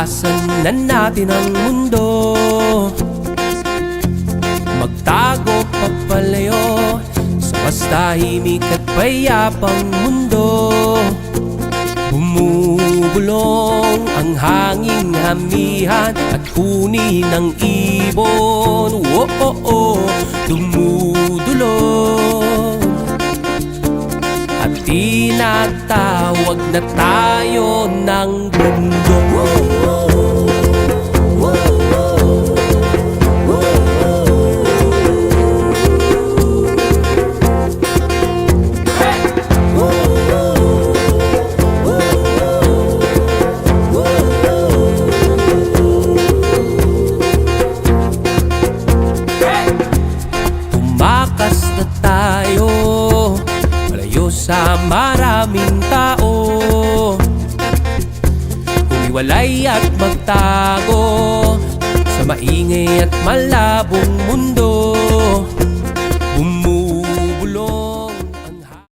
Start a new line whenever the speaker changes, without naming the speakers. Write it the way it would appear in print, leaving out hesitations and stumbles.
Takasan na natin ang mundo, magtago papalayo sa mas tahimik at payapang mundo. Bumubulong ang hanging hamihan at huni ng ibon. Dumudulong at tinatawag na tayo ng mundo. Tumakas na tayo malayo sa maraming tao, humiwalay at magtago sa maingay at malabong mundo.